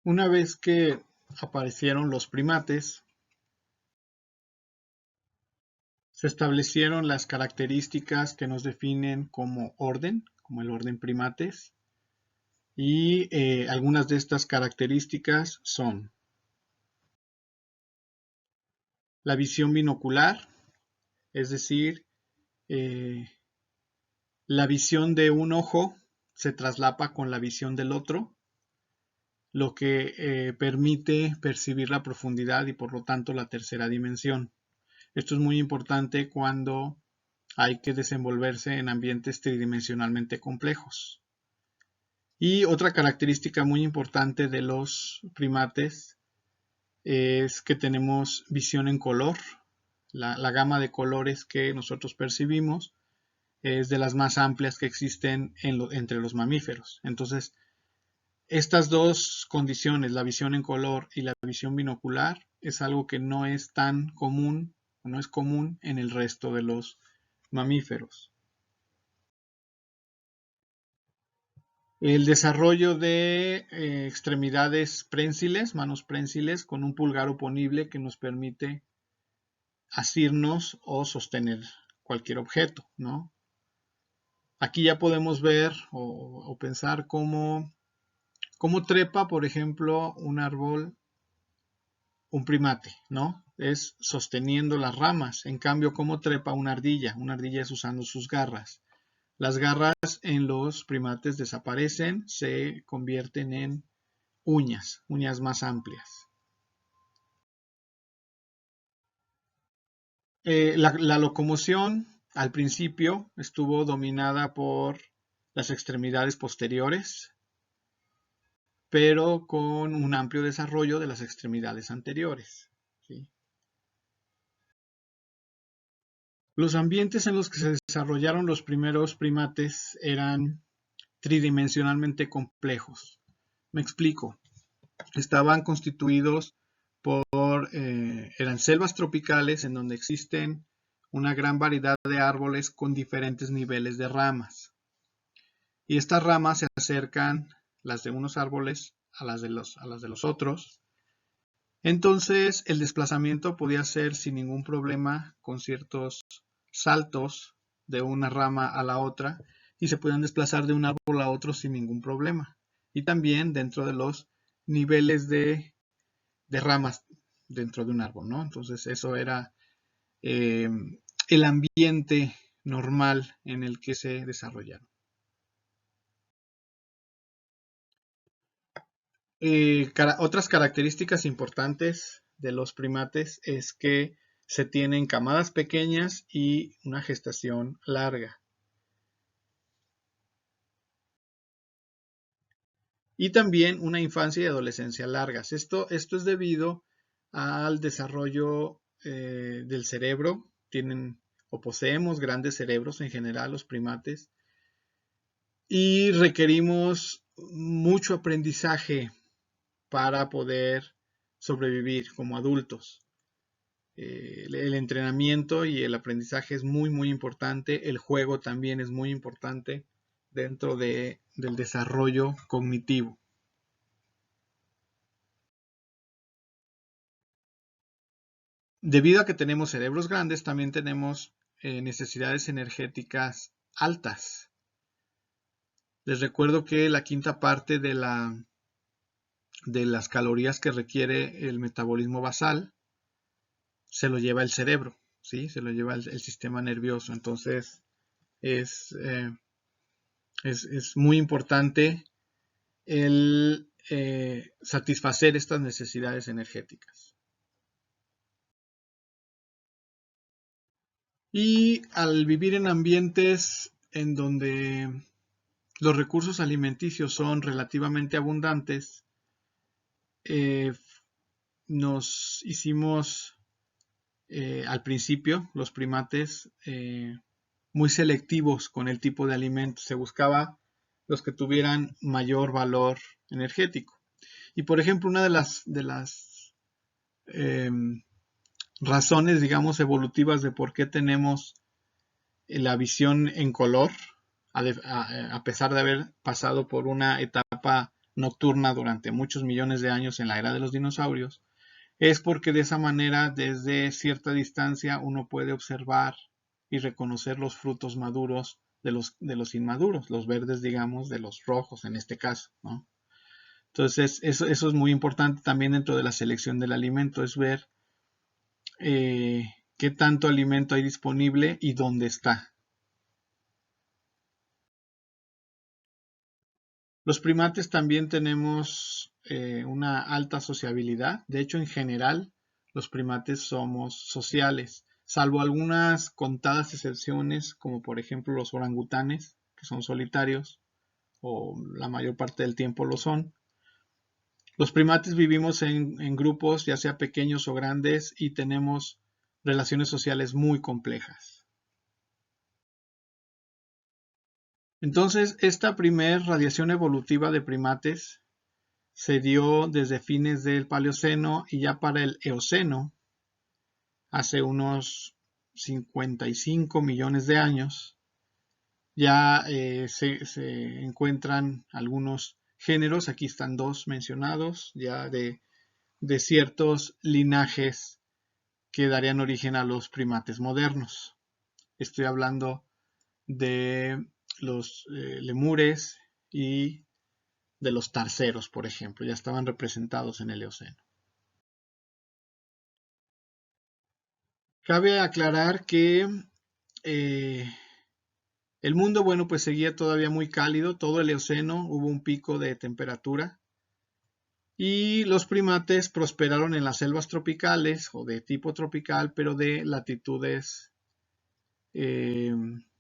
Una vez que aparecieron los primates, se establecieron las características que nos definen como orden, como el orden primates, y algunas de estas características son la visión binocular, es decir, la visión de un ojo se traslapa con la visión del otro, lo que permite percibir la profundidad y por lo tanto la tercera dimensión. Esto es muy importante cuando hay que desenvolverse en ambientes tridimensionalmente complejos. Y otra característica muy importante de los primates es que tenemos visión en color. La gama de colores que nosotros percibimos es de las más amplias que existen entre los mamíferos. Entonces, estas dos condiciones, la visión en color y la visión binocular, es algo que no es tan común, no es común en el resto de los mamíferos. El desarrollo de extremidades prensiles, manos prensiles, con un pulgar oponible que nos permite asirnos o sostener cualquier objeto, ¿no? Aquí ya podemos ver o pensar cómo trepa, por ejemplo, un árbol, un primate, ¿no? Es sosteniendo las ramas. En cambio, cómo trepa una ardilla. Una ardilla es usando sus garras. Las garras en los primates desaparecen, se convierten en uñas más amplias. La locomoción al principio estuvo dominada por las extremidades posteriores, pero con un amplio desarrollo de las extremidades anteriores, ¿sí? Los ambientes en los que se desarrollaron los primeros primates eran tridimensionalmente complejos. Me explico. Estaban constituidos eran selvas tropicales en donde existen una gran variedad de árboles con diferentes niveles de ramas. Y estas ramas se acercan, las de unos árboles, a las de los otros. Entonces el desplazamiento podía ser sin ningún problema, con ciertos saltos de una rama a la otra, y se podían desplazar de un árbol a otro sin ningún problema. Y también dentro de los niveles de ramas dentro de un árbol, ¿no? Entonces eso era el ambiente normal en el que se desarrollaron. Otras características importantes de los primates es que se tienen camadas pequeñas y una gestación larga. Y también una infancia y adolescencia largas. Esto es debido al desarrollo del cerebro. Tienen o poseemos grandes cerebros en general los primates y requerimos mucho aprendizaje para poder sobrevivir como adultos. El entrenamiento y el aprendizaje es muy importante. El juego también es muy importante dentro del desarrollo cognitivo. Debido a que tenemos cerebros grandes, también tenemos necesidades energéticas altas. Les recuerdo que la quinta parte de las calorías que requiere el metabolismo basal se lo lleva el cerebro, ¿sí? Se lo lleva el sistema nervioso. Entonces es muy importante el satisfacer estas necesidades energéticas. Y al vivir en ambientes en donde los recursos alimenticios son relativamente abundantes, nos hicimos al principio, los primates, muy selectivos con el tipo de alimentos. Se buscaba los que tuvieran mayor valor energético. Y por ejemplo, una de las razones, digamos, evolutivas de por qué tenemos la visión en color, a pesar de haber pasado por una etapa nocturna durante muchos millones de años en la era de los dinosaurios, es porque de esa manera, desde cierta distancia, uno puede observar y reconocer los frutos maduros de los inmaduros, los verdes, digamos, de los rojos en este caso, ¿no? Entonces, eso es muy importante también dentro de la selección del alimento, es ver qué tanto alimento hay disponible y dónde está. Los primates también tenemos una alta sociabilidad. De hecho, en general, los primates somos sociales, salvo algunas contadas excepciones, como por ejemplo los orangutanes, que son solitarios, o la mayor parte del tiempo lo son. Los primates vivimos en grupos, ya sea pequeños o grandes, y tenemos relaciones sociales muy complejas. Entonces, esta primer radiación evolutiva de primates se dio desde fines del Paleoceno y ya para el Eoceno, hace unos 55 millones de años, ya se encuentran algunos géneros, aquí están dos mencionados, ya de ciertos linajes que darían origen a los primates modernos. Estoy hablando de los lemures y de los tarseros, por ejemplo, ya estaban representados en el Eoceno. Cabe aclarar que el mundo, bueno, pues seguía todavía muy cálido, todo el Eoceno hubo un pico de temperatura y los primates prosperaron en las selvas tropicales o de tipo tropical, pero de latitudes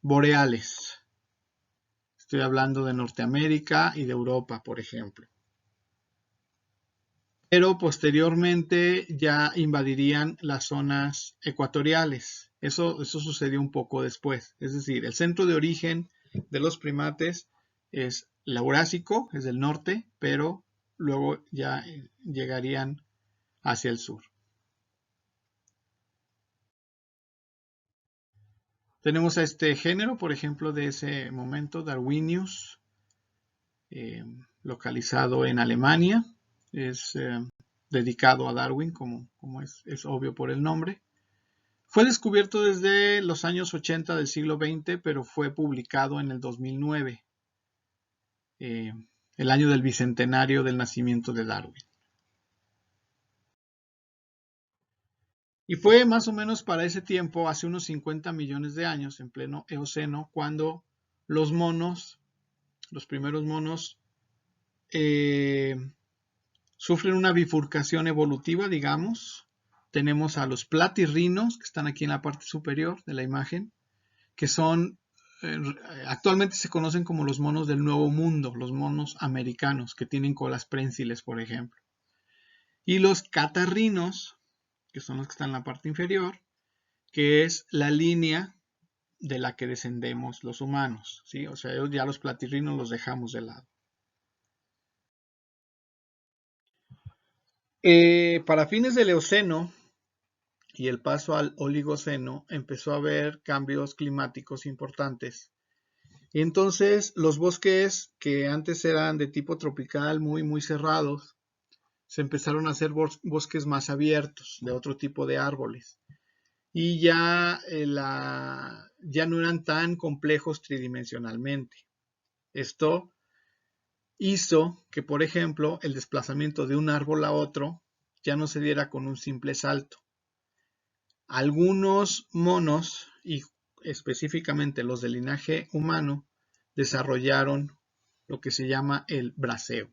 boreales. Estoy hablando de Norteamérica y de Europa, por ejemplo. Pero posteriormente ya invadirían las zonas ecuatoriales. Eso sucedió un poco después. Es decir, el centro de origen de los primates es el Eurásico, es del norte, pero luego ya llegarían hacia el sur. Tenemos a este género, por ejemplo, de ese momento, Darwinius, localizado en Alemania. Es dedicado a Darwin, como es obvio por el nombre. Fue descubierto desde los años 80 del siglo XX, pero fue publicado en el 2009, el año del bicentenario del nacimiento de Darwin. Y fue más o menos para ese tiempo, hace unos 50 millones de años, en pleno Eoceno, cuando los monos, los primeros monos, sufren una bifurcación evolutiva, digamos. Tenemos a los platirrinos, que están aquí en la parte superior de la imagen, que son, actualmente se conocen como los monos del Nuevo Mundo, los monos americanos, que tienen colas prensiles, por ejemplo. Y los catarrinos, que son los que están en la parte inferior, que es la línea de la que descendemos los humanos, ¿sí? O sea, ya los platirrinos los dejamos de lado. Para fines del Eoceno y el paso al Oligoceno, empezó a haber cambios climáticos importantes. Y entonces los bosques que antes eran de tipo tropical, muy cerrados, se empezaron a hacer bosques más abiertos, de otro tipo de árboles. Y ya no eran tan complejos tridimensionalmente. Esto hizo que, por ejemplo, el desplazamiento de un árbol a otro ya no se diera con un simple salto. Algunos monos, y específicamente los del linaje humano, desarrollaron lo que se llama el braceo.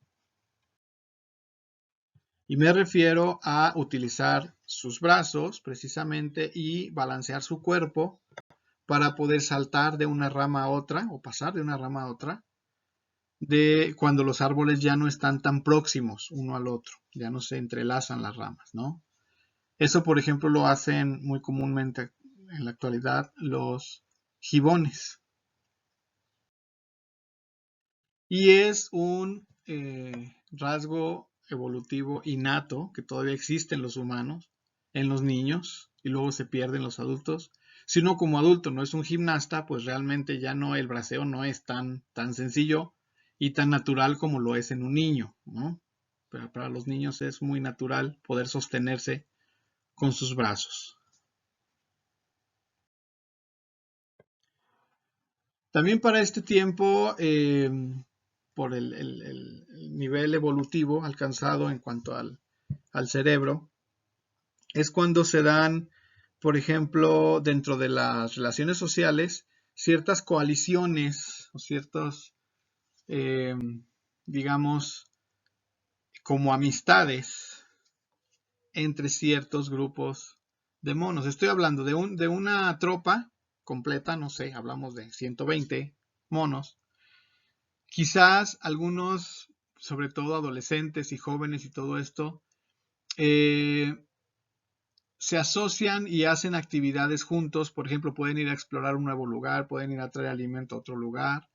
Y me refiero a utilizar sus brazos precisamente y balancear su cuerpo para poder saltar de una rama a otra o pasar de una rama a otra de cuando los árboles ya no están tan próximos uno al otro, ya no se entrelazan las ramas, ¿no? Eso, por ejemplo, lo hacen muy comúnmente en la actualidad los gibones. Y es un rasgo evolutivo innato que todavía existe en los humanos, en los niños, y luego se pierde en los adultos. Si uno como adulto no es un gimnasta, pues realmente ya no, el braceo no es tan sencillo y tan natural como lo es en un niño, ¿no? Pero para los niños es muy natural poder sostenerse con sus brazos. También para este tiempo, por el nivel evolutivo alcanzado en cuanto al cerebro, es cuando se dan, por ejemplo, dentro de las relaciones sociales, ciertas coaliciones o ciertos, eh, digamos, como amistades entre ciertos grupos de monos. Estoy hablando de una tropa completa, no sé, hablamos de 120 monos. Quizás algunos, sobre todo adolescentes y jóvenes y todo esto, eh, se asocian y hacen actividades juntos. Por ejemplo, pueden ir a explorar un nuevo lugar, pueden ir a traer alimento a otro lugar,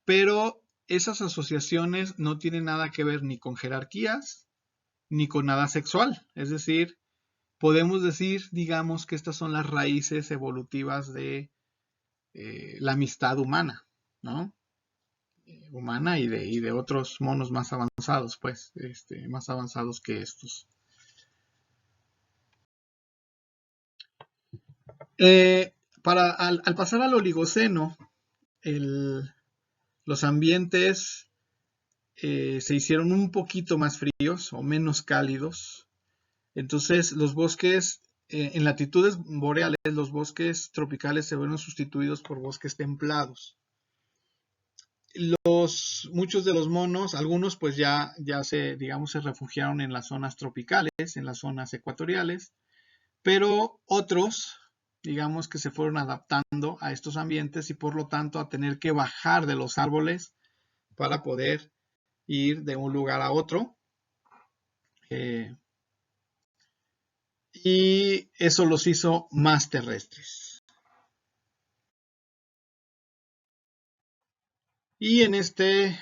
pero esas asociaciones no tienen nada que ver ni con jerarquías ni con nada sexual. Es decir, podemos decir, digamos, que estas son las raíces evolutivas de la amistad humana, ¿no? Humana y de otros monos más avanzados, pues, más avanzados que estos. Eh, al pasar al Oligoceno, los ambientes se hicieron un poquito más fríos o menos cálidos. Entonces, los bosques en latitudes boreales, los bosques tropicales se fueron sustituidos por bosques templados. Muchos de los monos, algunos pues ya digamos, se refugiaron en las zonas tropicales, en las zonas ecuatoriales, pero otros, digamos que se fueron adaptando a estos ambientes y por lo tanto a tener que bajar de los árboles para poder ir de un lugar a otro. Y eso los hizo más terrestres. Y en este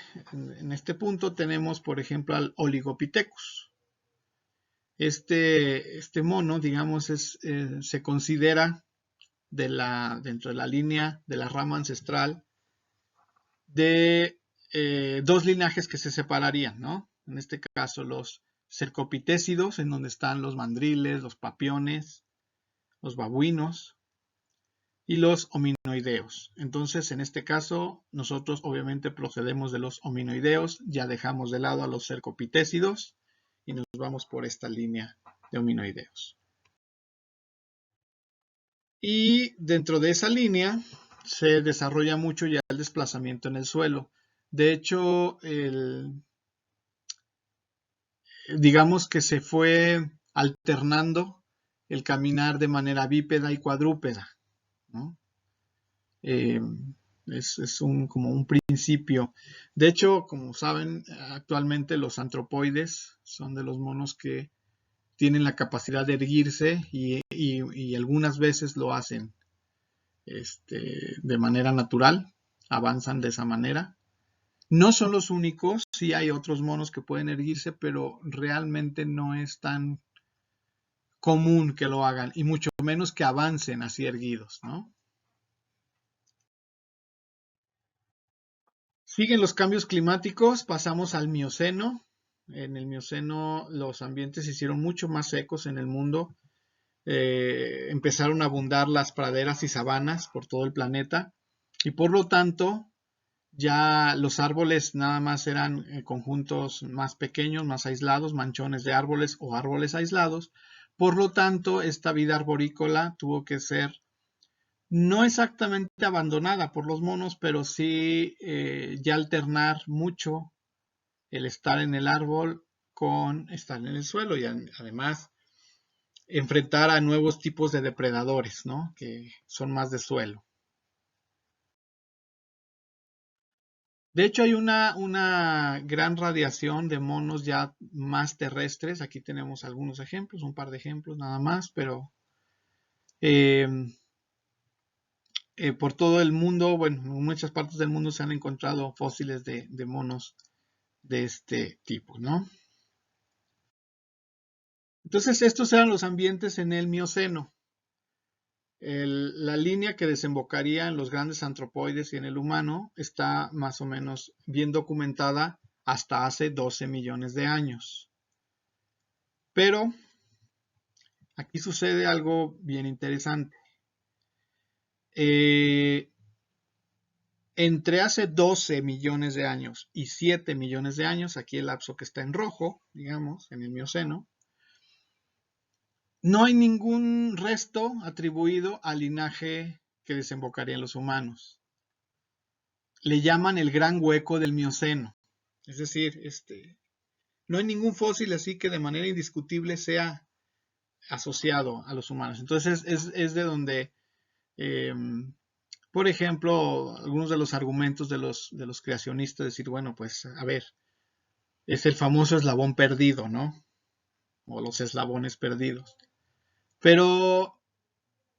punto tenemos, por ejemplo, al Oligopithecus. Este mono, digamos, se considera dentro de la línea de la rama ancestral de dos linajes que se separarían, ¿no? En este caso, los cercopitécidos, en donde están los mandriles, los papiones, los babuinos, y los hominoideos. Entonces, en este caso, nosotros obviamente procedemos de los hominoideos, ya dejamos de lado a los cercopitécidos y nos vamos por esta línea de hominoideos. Y dentro de esa línea se desarrolla mucho ya el desplazamiento en el suelo. De hecho, digamos que se fue alternando el caminar de manera bípeda y cuadrúpeda, ¿no? Es como un principio. De hecho, como saben, actualmente los antropoides son de los monos que tienen la capacidad de erguirse y algunas veces lo hacen de manera natural, avanzan de esa manera. No son los únicos, sí hay otros monos que pueden erguirse, pero realmente no es tan común que lo hagan y mucho menos que avancen así erguidos, ¿no? Siguen los cambios climáticos, pasamos al Mioceno. En el Mioceno los ambientes se hicieron mucho más secos en el mundo. Empezaron a abundar las praderas y sabanas por todo el planeta y por lo tanto ya los árboles nada más eran conjuntos más pequeños, más aislados, manchones de árboles o árboles aislados. Por lo tanto, esta vida arborícola tuvo que ser no exactamente abandonada por los monos, pero sí ya alternar mucho el estar en el árbol con estar en el suelo y además enfrentar a nuevos tipos de depredadores, ¿no? Que son más de suelo. De hecho, hay una gran radiación de monos ya más terrestres. Aquí tenemos algunos ejemplos, un par de ejemplos nada más, pero eh, por todo el mundo, bueno, en muchas partes del mundo se han encontrado fósiles de monos de este tipo, ¿no? Entonces, estos eran los ambientes en el Mioceno. La línea que desembocaría en los grandes antropoides y en el humano está más o menos bien documentada hasta hace 12 millones de años. Pero aquí sucede algo bien interesante. Entre hace 12 millones de años y 7 millones de años, aquí el lapso que está en rojo, digamos, en el Mioceno, no hay ningún resto atribuido al linaje que desembocaría en los humanos. Le llaman el gran hueco del Mioceno. Es decir, no hay ningún fósil así que de manera indiscutible sea asociado a los humanos. Entonces es de donde, por ejemplo, algunos de los argumentos de los creacionistas, decir, bueno, pues a ver, es el famoso eslabón perdido, ¿no? O los eslabones perdidos. Pero,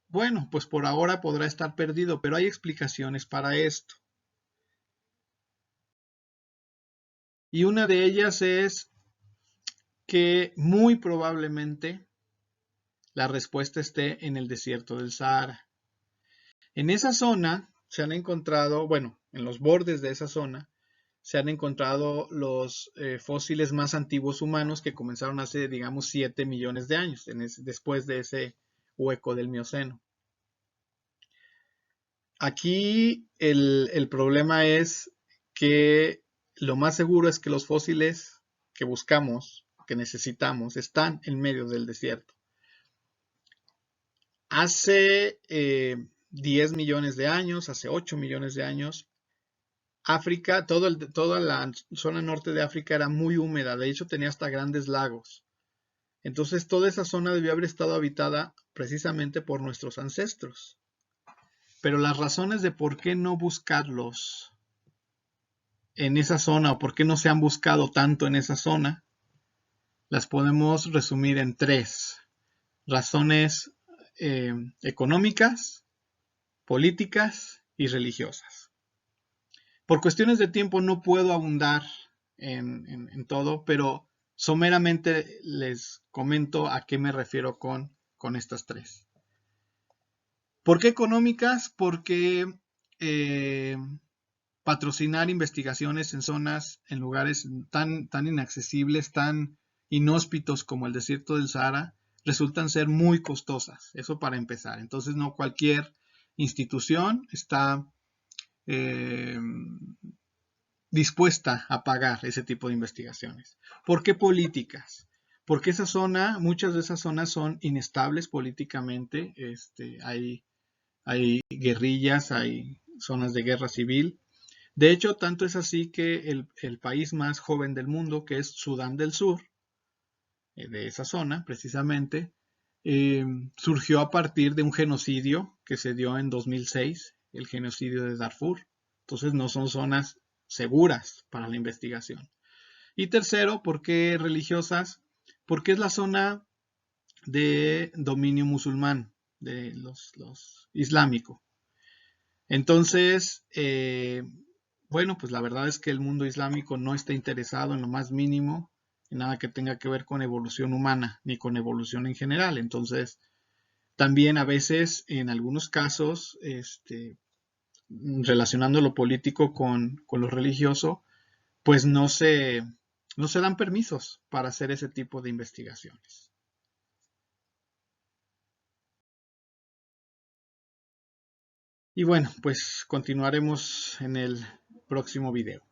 bueno, pues por ahora podrá estar perdido, pero hay explicaciones para esto. Y una de ellas es que muy probablemente la respuesta esté en el desierto del Sahara. En esa zona se han encontrado, bueno, en los bordes de esa zona, se han encontrado los fósiles más antiguos humanos que comenzaron hace, digamos, 7 millones de años, después de ese hueco del Mioceno. Aquí el problema es que lo más seguro es que los fósiles que buscamos, que necesitamos, están en medio del desierto. Hace 10 millones de años, hace 8 millones de años, África, toda la zona norte de África era muy húmeda, de hecho tenía hasta grandes lagos. Entonces toda esa zona debió haber estado habitada precisamente por nuestros ancestros. Pero las razones de por qué no buscarlos en esa zona o por qué no se han buscado tanto en esa zona, las podemos resumir en tres. Razones económicas, políticas y religiosas. Por cuestiones de tiempo no puedo abundar en todo, pero someramente les comento a qué me refiero con estas tres. ¿Por qué económicas? Porque patrocinar investigaciones en zonas, en lugares tan inaccesibles, tan inhóspitos como el desierto del Sahara, resultan ser muy costosas. Eso para empezar. Entonces no cualquier institución está dispuesta a pagar ese tipo de investigaciones. ¿Por qué políticas? Porque esa zona, muchas de esas zonas son inestables políticamente, hay guerrillas, hay zonas de guerra civil. De hecho, tanto es así que el país más joven del mundo, que es Sudán del Sur, de esa zona precisamente, surgió a partir de un genocidio que se dio en 2006, el genocidio de Darfur. Entonces no son zonas seguras para la investigación. Y tercero, ¿por qué religiosas? Porque es la zona de dominio musulmán, de los islámico. Entonces, bueno, pues la verdad es que el mundo islámico no está interesado en lo más mínimo en nada que tenga que ver con evolución humana, ni con evolución en general. Entonces, también a veces, en algunos casos, relacionando lo político con lo religioso, pues no se dan permisos para hacer ese tipo de investigaciones. Y bueno, pues continuaremos en el próximo video.